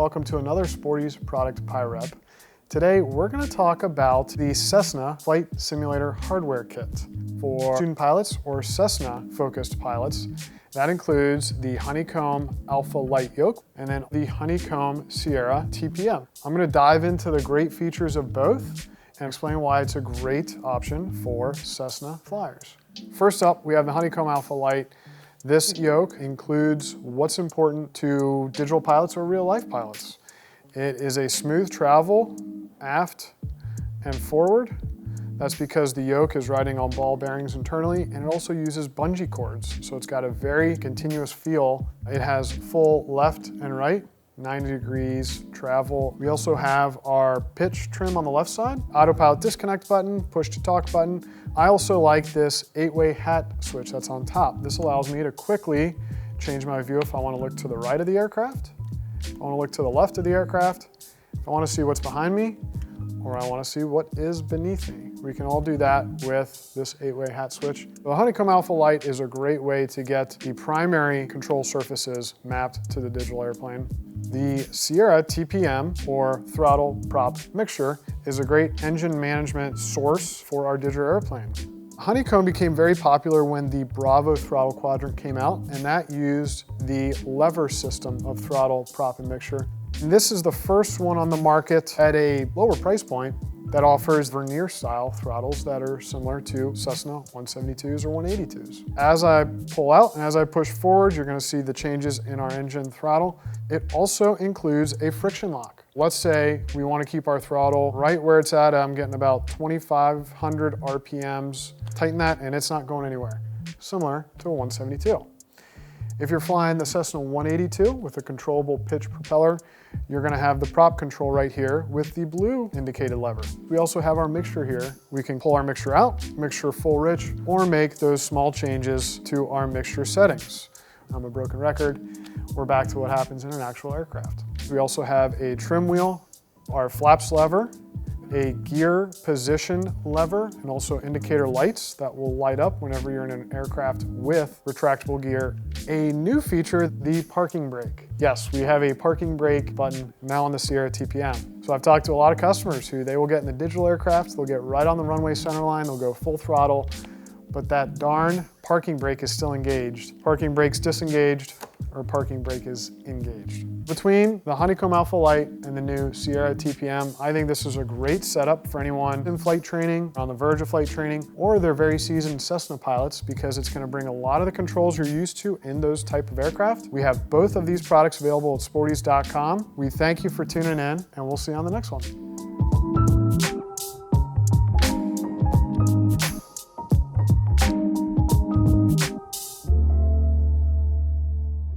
welcome to another Sporty's product PIREP. Today we're going to talk about the Cessna Flight Simulator Hardware Kit for student pilots or Cessna focused pilots. That includes the Honeycomb Alpha LITE yoke and then the Honeycomb Sierra TPM. I'm going to dive into the great features of both and explain why it's a great option for Cessna flyers. First up, we have the Honeycomb Alpha LITE. This yoke includes what's important to digital pilots or real life pilots. It is a smooth travel aft and forward. That's because the yoke is riding on ball bearings internally, and it also uses bungee cords. So it's got a very continuous feel. It has full left and right, 90 degrees travel. We also have our pitch trim on the left side, autopilot disconnect button, push to talk button. I also like this 8-way hat switch that's on top. This allows me to quickly change my view if I want to look to the right of the aircraft, if I want to look to the left of the aircraft, if I want to see what's behind me, or I want to see what is beneath me. We can all do that with this 8-way hat switch. The Honeycomb Alpha LITE is a great way to get the primary control surfaces mapped to the digital airplane. The Sierra TPM, or Throttle Prop Mixture, is a great engine management source for our digital airplane. Honeycomb became very popular when the Bravo throttle quadrant came out, and that used the lever system of Throttle Prop and Mixture. And this is the first one on the market at a lower price point that offers vernier style throttles that are similar to Cessna 172s or 182s. As I pull out and as I push forward, you're going to see the changes in our engine throttle. It also includes a friction lock. Let's say we want to keep our throttle right where it's at. I'm getting about 2,500 RPMs. Tighten that and it's not going anywhere. Similar to a 172. If you're flying the Cessna 182 with a controllable pitch propeller, you're going to have the prop control right here with the blue indicated lever. We also have our mixture here. We can pull our mixture out, mixture full rich, or make those small changes to our mixture settings. I'm a broken record. We're back to what happens in an actual aircraft. We also have a trim wheel, our flaps lever, a gear position lever, and also indicator lights that will light up whenever you're in an aircraft with retractable gear. A new feature, the parking brake. Yes, we have a parking brake button now on the Sierra TPM. So I've talked to a lot of customers who they will get in the digital aircraft, they'll get right on the runway center line, they'll go full throttle, but that darn parking brake is still engaged. Parking brake's disengaged, or parking brake is engaged. Between the Honeycomb Alpha LITE and the new Sierra TPM, I think this is a great setup for anyone in flight training, on the verge of flight training, or they're very seasoned Cessna pilots because it's going to bring a lot of the controls you're used to in those type of aircraft. We have both of these products available at sportys.com. We thank you for tuning in, and we'll see you on the next one.